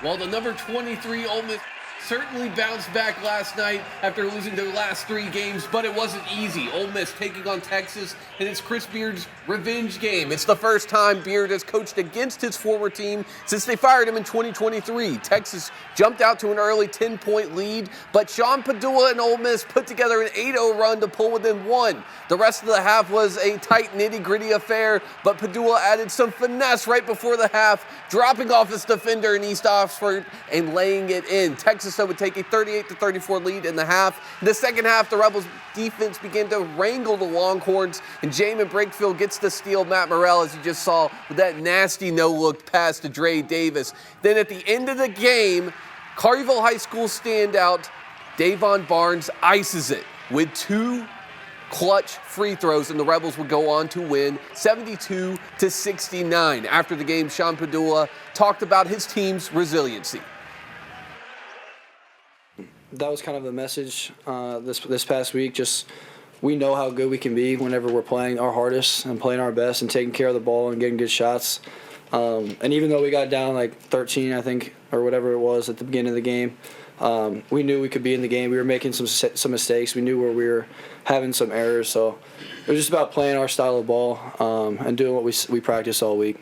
Well, the number 23 Ole Miss certainly bounced back last night after losing their last 3 games, but it wasn't easy. Ole Miss taking on Texas, and it's Chris Beard's revenge game. It's the first time Beard has coached against his former team since they fired him in 2023. Texas jumped out to an early 10-point lead, but Sean Padula and Ole Miss put together an 8-0 run to pull within 1. The rest of the half was a tight, nitty-gritty affair, but Padula added some finesse right before the half, dropping off his defender in East Oxford and laying it in. Texas would take a 38-34 lead in the half. In the second half, the Rebels defense began to wrangle the Longhorns, and Jamin Brakefield gets to steal Matt Morrell, as you just saw, with that nasty no-look pass to Dre Davis. Then at the end of the game, Collierville High School standout Davon Barnes ices it with 2 clutch free throws, and the Rebels would go on to win 72-69. After the game, Sean Padula talked about his team's resiliency. That was kind of the message this past week. Just we know how good we can be whenever we're playing our hardest and playing our best and taking care of the ball and getting good shots. And even though we got down like 13, I think, or whatever it was at the beginning of the game, we knew we could be in the game. We were making some mistakes. We knew where we were having some errors. So it was just about playing our style of ball and doing what we practiced all week.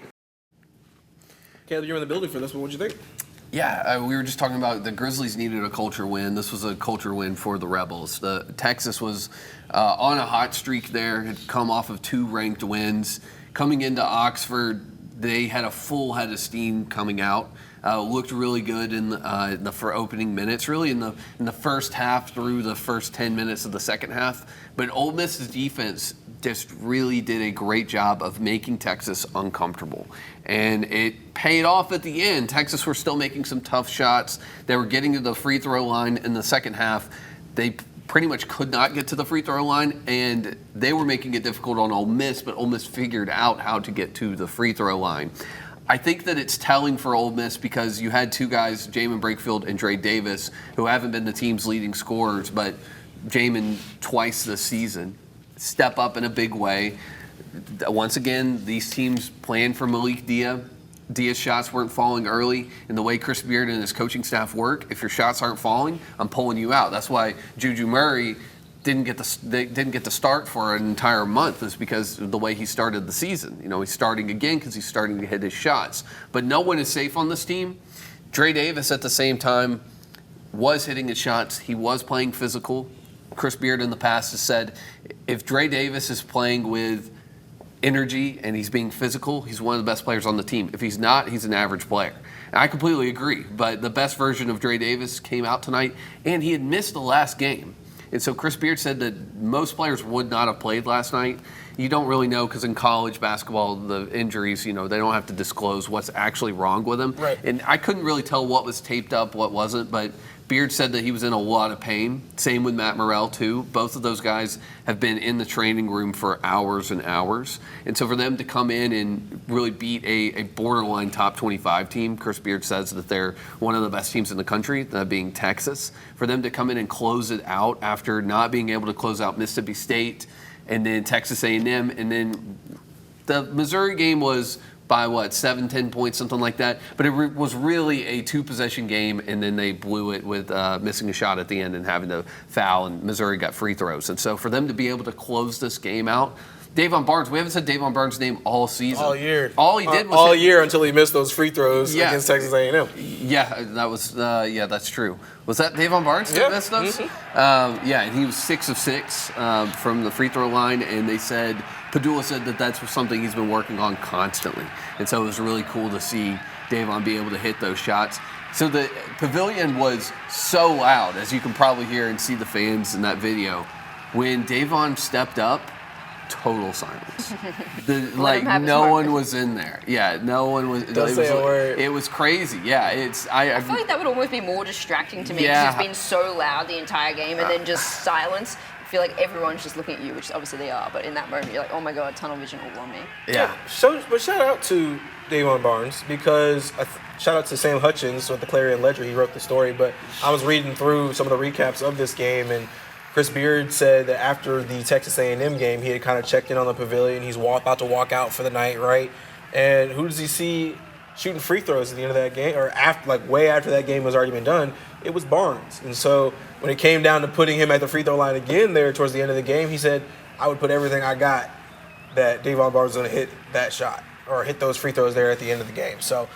Caleb, you're in the building for this one. What'd you think? Yeah, we were just talking about the Grizzlies needed a culture win. This was a culture win for the Rebels. Texas was on a hot streak there, had come off of 2 ranked wins. Coming into Oxford, they had a full head of steam coming out. Looked really good in the opening minutes, really in the first half through the first 10 minutes of the second half. But Ole Miss's defense just really did a great job of making Texas uncomfortable. And it paid off at the end. Texas were still making some tough shots. They were getting to the free throw line in the second half. They pretty much could not get to the free throw line, and they were making it difficult on Ole Miss, but Ole Miss figured out how to get to the free throw line. I think that it's telling for Ole Miss because you had 2 guys, Jamin Brakefield and Dre Davis, who haven't been the team's leading scorers, but Jamin twice this season step up in a big way. Once again, these teams playing for Malik Dia. Dia's shots weren't falling early. And the way Chris Beard and his coaching staff work, if your shots aren't falling, I'm pulling you out. That's why Juju Murray didn't get to start for an entire month, is because of the way he started the season. You know, he's starting again because he's starting to hit his shots. But no one is safe on this team. Dre Davis at the same time was hitting his shots. He was playing physical. Chris Beard in the past has said if Dre Davis is playing with energy and he's being physical, he's one of the best players on the team. If he's not, he's an average player. And I completely agree. But the best version of Dre Davis came out tonight, and he had missed the last game. And so Chris Beard said that most players would not have played last night. You don't really know because in college basketball, the injuries, they don't have to disclose what's actually wrong with them. Right. And I couldn't really tell what was taped up, what wasn't, but Beard said that he was in a lot of pain. Same with Matt Morrell, too. Both of those guys have been in the training room for hours and hours. And so for them to come in and really beat a borderline top 25 team, Chris Beard says that they're one of the best teams in the country, that being Texas. For them to come in and close it out after not being able to close out Mississippi State and then Texas A&M, and then the Missouri game was by 7-10 points, something like that. But it was really a 2-possession game, and then they blew it with missing a shot at the end and having to foul, and Missouri got free throws. And so for them to be able to close this game out, Davon Barnes, we haven't said Davon Barnes' name all season. All year. All he did was all year until he missed those free throws against Texas A&M. Yeah, that was that's true. Was that Davon Barnes that missed those? Mm-hmm. And he was 6 of 6 from the free throw line, and Padula said that that's something he's been working on constantly. And so it was really cool to see Davon be able to hit those shots. So the pavilion was so loud, as you can probably hear and see the fans in that video. When Davon stepped up, total silence. No one was in there. Yeah, no one was. Don't say a word. It was crazy. Yeah, I feel like that would almost be more distracting to me because it's been so loud the entire game, and then just silence. I feel like everyone's just looking at you, which obviously they are, but in that moment you're like, oh my god, tunnel vision all on me. Yeah. But shout out to Davon Barnes, because shout out to Sam Hutchins with the Clarion Ledger. He wrote the story, but I was reading through some of the recaps of this game, and Chris Beard said that after the Texas A&M game, he had kind of checked in on the pavilion. He's about to walk out for the night, right? And who does he see shooting free throws at the end of that game, or after, like way after that game was already been done, it was Barnes. And so when it came down to putting him at the free throw line again there towards the end of the game, he said, I would put everything I got that Davon Barnes was going to hit that shot or hit those free throws there at the end of the game. So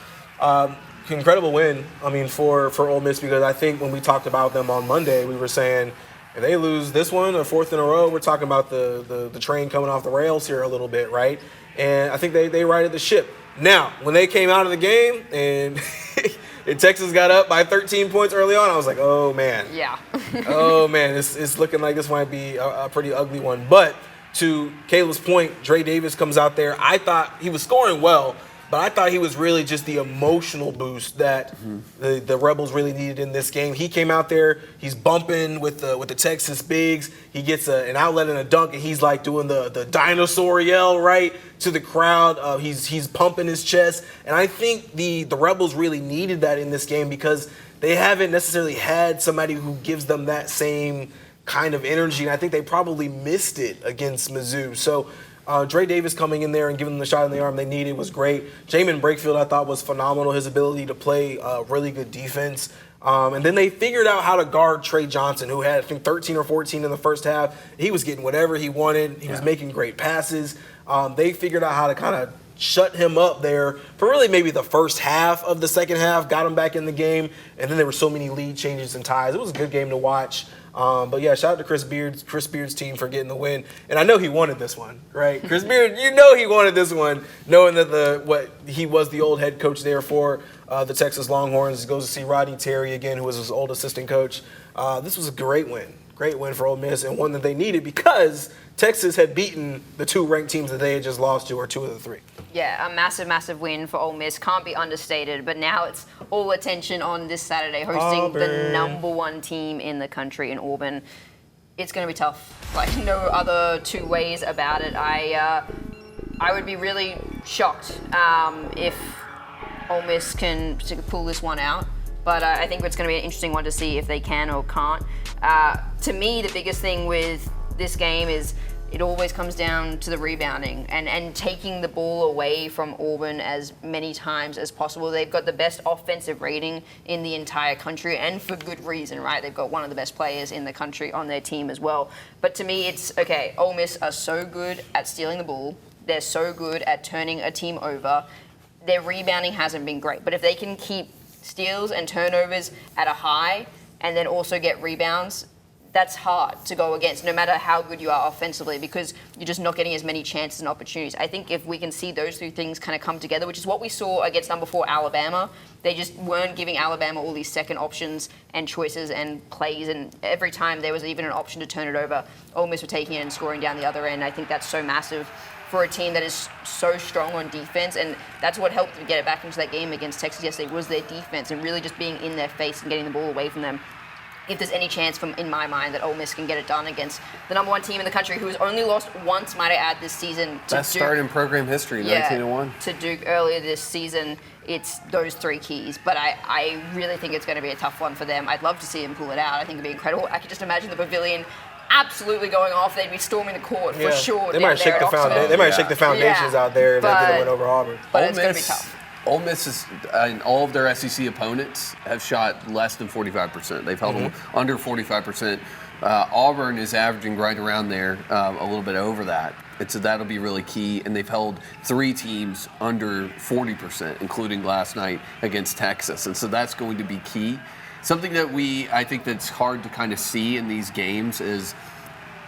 incredible win, for Ole Miss, because I think when we talked about them on Monday, we were saying if they lose this one, a fourth in a row, we're talking about the train coming off the rails here a little bit, right? And I think they righted the ship. Now, when they came out of the game and Texas got up by 13 points early on, I was like, oh, man. Yeah. Oh, man, it's looking like this might be a pretty ugly one. But to Caleb's point, Dre Davis comes out there. I thought he was scoring well, but I thought he was really just the emotional boost that the Rebels really needed in this game. He came out there, he's bumping with the Texas bigs. He gets an outlet and a dunk, and he's like doing the dinosaur yell right to the crowd. He's pumping his chest, and I think the Rebels really needed that in this game because they haven't necessarily had somebody who gives them that same kind of energy, and I think they probably missed it against Mizzou. So Dre Davis coming in there and giving them the shot in the arm they needed was great. Jamin Brakefield, I thought, was phenomenal. His ability to play really good defense. And then they figured out how to guard Trey Johnson, who had, I think, 13 or 14 in the first half. He was getting whatever he wanted. He was making great passes. They figured out how to kind of shut him up there for really maybe the first half of the second half, got him back in the game, and then there were so many lead changes and ties. It was a good game to watch. But yeah, shout out to Chris Beard's team for getting the win. And I know he wanted this one, right? Chris Beard, you know he wanted this one, knowing that he was the old head coach there for the Texas Longhorns. He goes to see Rodney Terry again, who was his old assistant coach. This was a great win for Ole Miss, and one that they needed because Texas had beaten the two ranked teams that they had just lost to, or two of the three. Yeah, a massive, massive win for Ole Miss. Can't be understated. But now it's all attention on this Saturday, hosting the #1 team in the country in Auburn. It's going to be tough. Like, no other two ways about it. I would be really shocked if Ole Miss can pull this one out. But I think it's going to be an interesting one to see if they can or can't. To me, the biggest thing with this game is it always comes down to the rebounding and taking the ball away from Auburn as many times as possible. They've got the best offensive rating in the entire country, and for good reason, right? They've got one of the best players in the country on their team as well. But to me, it's, okay, Ole Miss are so good at stealing the ball. They're so good at turning a team over. Their rebounding hasn't been great. But if they can keep steals and turnovers at a high and then also get rebounds, that's hard to go against, no matter how good you are offensively, because you're just not getting as many chances and opportunities. I think if we can see those two things kind of come together, which is what we saw against number 4 Alabama, they just weren't giving Alabama all these second options and choices and plays, and every time there was even an option to turn it over, Ole Miss were taking it and scoring down the other end. I think that's so massive for a team that is so strong on defense, and that's what helped them get it back into that game against Texas yesterday, was their defense and really just being in their face and getting the ball away from them. If there's any chance, in my mind, that Ole Miss can get it done against the #1 team in the country, who has only lost once, might I add, this season to Best Duke. start in program history, 19-1. To Duke earlier this season, it's those three keys. But I really think it's going to be a tough one for them. I'd love to see them pull it out. I think it'd be incredible. I could just imagine the pavilion absolutely going off. They'd be storming the court for sure. They might shake the foundations out there if they get a win over Auburn. But it's going to be tough. Ole Miss is, all of their SEC opponents have shot less than 45%. They've held them under 45%. Auburn is averaging right around there, a little bit over that. So that'll be really key. And they've held 3 teams under 40%, including last night against Texas. And so that's going to be key. Something that I think that's hard to kind of see in these games is,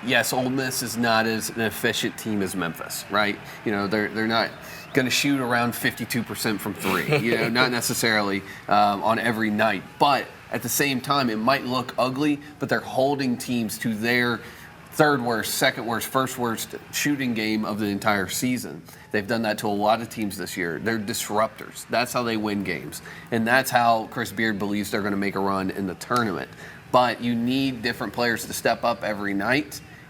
yes, Ole Miss is not as an efficient team as Memphis, right? You know, they're not going to shoot around 52% from 3, you know, not necessarily on every night. But at the same time, it might look ugly, but they're holding teams to their third worst, second worst, first worst shooting game of the entire season. They've done that to a lot of teams this year. They're disruptors. That's how they win games. And that's how Chris Beard believes they're going to make a run in the tournament. But you need different players to step up every night.